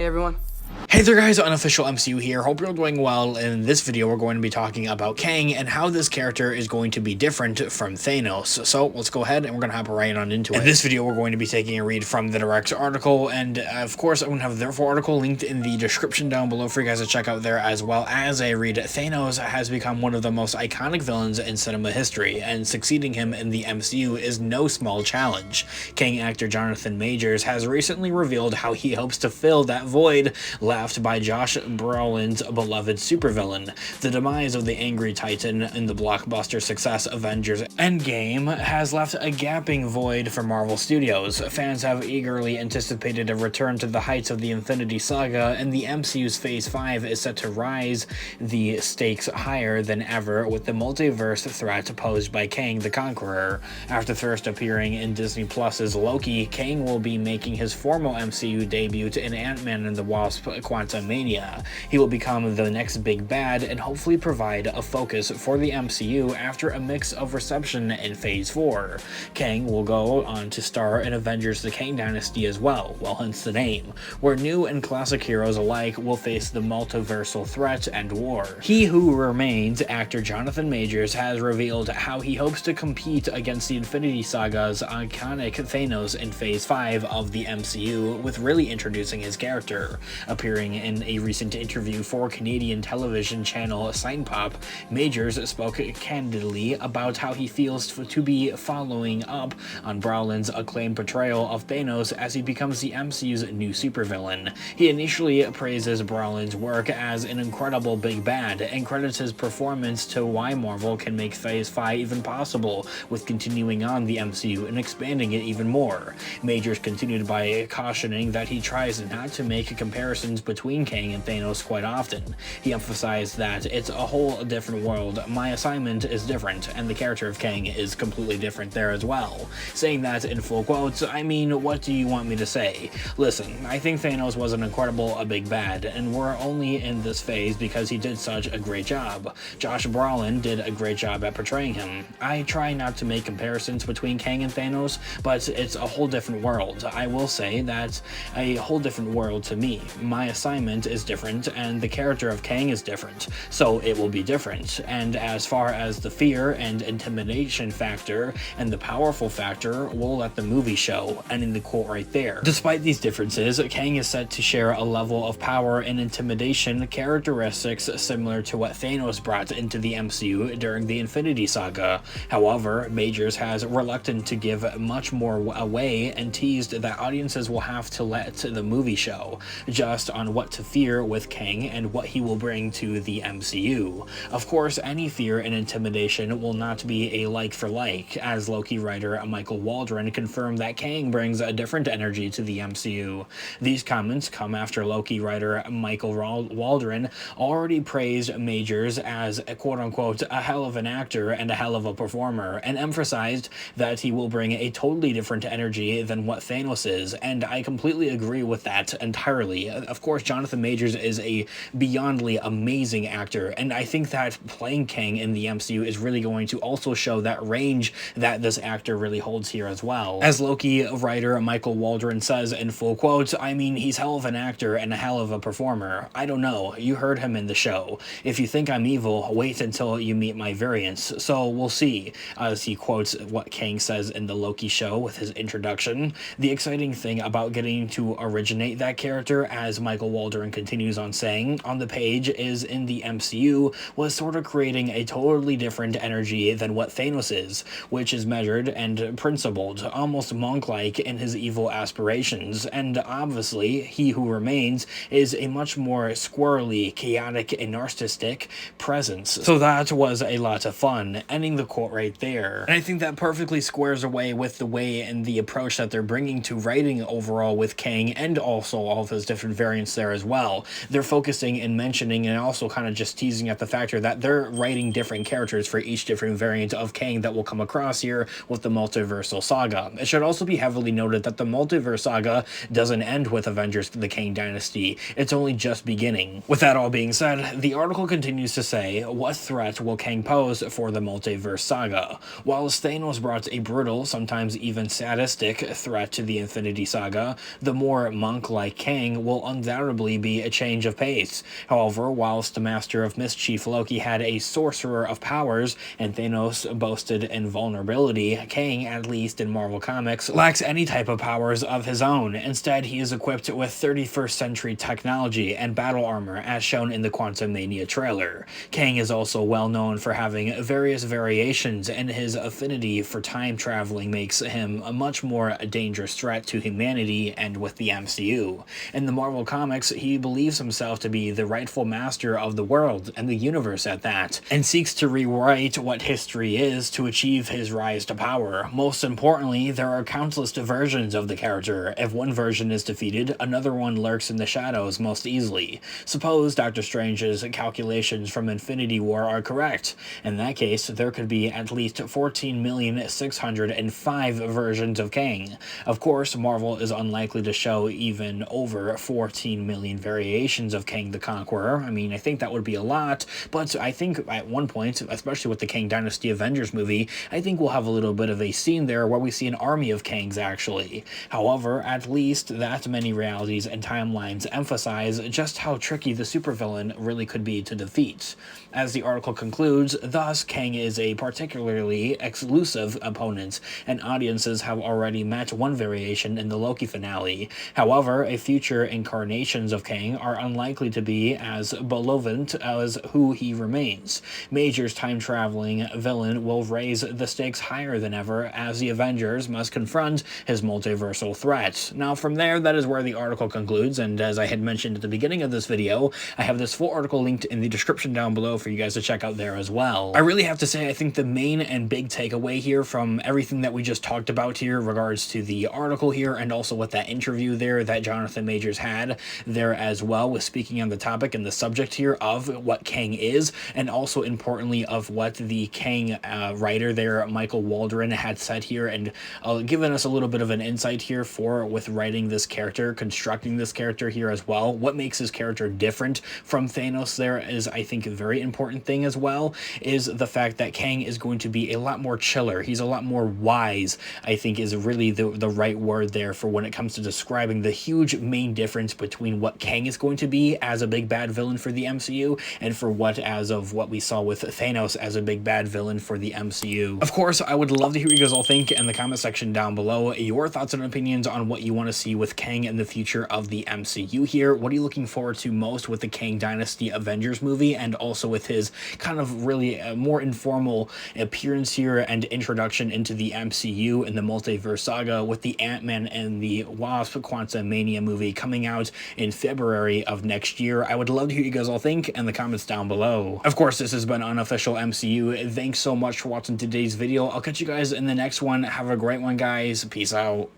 everyone. Hey there guys, Unofficial MCU here. Hope you're doing well. In this video, we're going to be talking about Kang and how this character is going to be different from Thanos. So let's go ahead and we're going to hop right on into it. In this video, we're going to be taking a read from the direct article, and of course, I'm going to have the full article linked in the description down below for you guys to check out there, as well as a read. Thanos has become one of the most iconic villains in cinema history, and succeeding him in the MCU is no small challenge. Kang actor Jonathan Majors has recently revealed how he hopes to fill that void left by Josh Brolin's beloved supervillain. The demise of the angry Titan in the blockbuster success Avengers Endgame has left a gaping void for Marvel Studios. Fans have eagerly anticipated a return to the heights of the Infinity Saga, and the MCU's Phase 5 is set to rise the stakes higher than ever with the multiverse threat posed by Kang the Conqueror. After first appearing in Disney Plus's Loki, Kang will be making his formal MCU debut in Ant-Man and the Wasp: Quantumania. He will become the next big bad and hopefully provide a focus for the MCU after a mix of reception in Phase 4. Kang will go on to star in Avengers: The Kang Dynasty as well hence the name, where new and classic heroes alike will face the multiversal threat and war. He Who Remains actor Jonathan Majors has revealed how he hopes to compete against the Infinity Saga's iconic Thanos in Phase 5 of the MCU, with really introducing his character. Appearing in a recent interview for Canadian television channel Sign-Pop, Majors spoke candidly about how he feels to be following up on Brolin's acclaimed portrayal of Thanos as he becomes the MCU's new supervillain. He initially praises Brolin's work as an incredible big bad and credits his performance to why Marvel can make Phase 5 even possible, with continuing on the MCU and expanding it even more. Majors continued by cautioning that he tries not to make comparisons between Kang and Thanos quite often. He emphasized that it's a whole different world, my assignment is different, and the character of Kang is completely different there as well. Saying that in full quotes, I mean, what do you want me to say? Listen, I think Thanos was an incredible big bad, and we're only in this phase because he did such a great job. Josh Brolin did a great job at portraying him. I try not to make comparisons between Kang and Thanos, but it's a whole different world. I will say that a whole different world to me. My assignment is different, and the character of Kang is different, so it will be different. And as far as the fear and intimidation factor and the powerful factor, we'll let the movie show, ending the quote right there. Despite these differences, Kang is said to share a level of power and intimidation characteristics similar to what Thanos brought into the MCU during the Infinity Saga. However, Majors has reluctant to give much more away and teased that audiences will have to let the movie show just on what to fear with Kang and what he will bring to the MCU. Of course, any fear and intimidation will not be a like for like, as Loki writer Michael Waldron confirmed that Kang brings a different energy to the MCU. These comments come after Loki writer Michael Waldron already praised Majors as a quote-unquote a hell of an actor and a hell of a performer, and emphasized that he will bring a totally different energy than what Thanos is, and I completely agree with that entirely. Of course, Jonathan Majors is a beyondly amazing actor, and I think that playing Kang in the MCU is really going to also show that range that this actor really holds here as well. As Loki writer Michael Waldron says in full quotes, I mean, he's hell of an actor and a hell of a performer. I don't know, you heard him in the show. If you think I'm evil, wait until you meet my variants. So we'll see, as he quotes what Kang says in the Loki show with his introduction. The exciting thing about getting to originate that character, as Michael Waldron continues on saying, on the page is in the MCU was sort of creating a totally different energy than what Thanos is, which is measured and principled, almost monk-like in his evil aspirations, and obviously He Who Remains is a much more squirrely, chaotic, and narcissistic presence. So that was a lot of fun, ending the quote right there. And I think that perfectly squares away with the way and the approach that they're bringing to writing overall with Kang, and also all of his different variants there as well. They're focusing and mentioning and also kind of just teasing at the factor that they're writing different characters for each different variant of Kang that will come across here with the multiversal saga. It should also be heavily noted that the multiverse saga doesn't end with Avengers: The Kang Dynasty. It's only just beginning. With that all being said, the article continues to say, what threat will Kang pose for the multiverse saga? While Thanos brought a brutal, sometimes even sadistic threat to the Infinity Saga, the more monk-like Kang will undoubtedly undoubtedly be a change of pace. However, whilst the Master of Mischief Loki had a sorcerer of powers and Thanos boasted invulnerability, Kang, at least in Marvel Comics, lacks any type of powers of his own. Instead, he is equipped with 31st century technology and battle armor, as shown in the Quantumania trailer. Kang is also well known for having various variations, and his affinity for time traveling makes him a much more dangerous threat to humanity and with the MCU. In the Marvel Comics, he believes himself to be the rightful master of the world and the universe at that, and seeks to rewrite what history is to achieve his rise to power. Most importantly, there are countless versions of the character. If one version is defeated, another one lurks in the shadows most easily. Suppose Doctor Strange's calculations from Infinity War are correct. In that case, there could be at least 14,605 versions of Kang. Of course, Marvel is unlikely to show even over 14 million variations of Kang the Conqueror. I mean, I think that would be a lot, but I think at one point, especially with the Kang Dynasty Avengers movie, I think we'll have a little bit of a scene there where we see an army of Kangs actually. However, at least that many realities and timelines emphasize just how tricky the supervillain really could be to defeat. As the article concludes, thus Kang is a particularly exclusive opponent, and audiences have already met one variation in the Loki finale. However, future incarnations of Kang are unlikely to be as beloved as who he remains. Major's time-traveling villain will raise the stakes higher than ever as the Avengers must confront his multiversal threat. Now from there, that is where the article concludes, and as I had mentioned at the beginning of this video, I have this full article linked in the description down below for you guys to check out there as well. I really have to say, I think the main and big takeaway here from everything that we just talked about here in regards to the article here, and also with that interview there that Jonathan Majors had there as well, with speaking on the topic and the subject here of what Kang is, and also importantly of what the Kang writer there, Michael Waldron, had said here, and given us a little bit of an insight here with writing this character, constructing this character here as well. What makes his character different from Thanos there is, I think, a very important thing as well, is the fact that Kang is going to be a lot more chiller. He's a lot more wise, I think is really the right word there for when it comes to describing the huge main difference between what Kang is going to be as a big bad villain for the MCU and for what we saw with Thanos as a big bad villain for the MCU. Of course, I would love to hear what you guys all think in the comment section down below, your thoughts and opinions on what you want to see with Kang in the future of the MCU here. What are you looking forward to most with the Kang Dynasty Avengers movie, and also with his kind of really more informal appearance here and introduction into the MCU and the multiverse saga with the Ant-Man and the Wasp Quantumania movie coming out in February of next year? I would love to hear what you guys all think in the comments down below. Of course, this has been Unofficial MCU. Thanks so much for watching today's video. I'll catch you guys in the next one. Have a great one, guys. Peace out.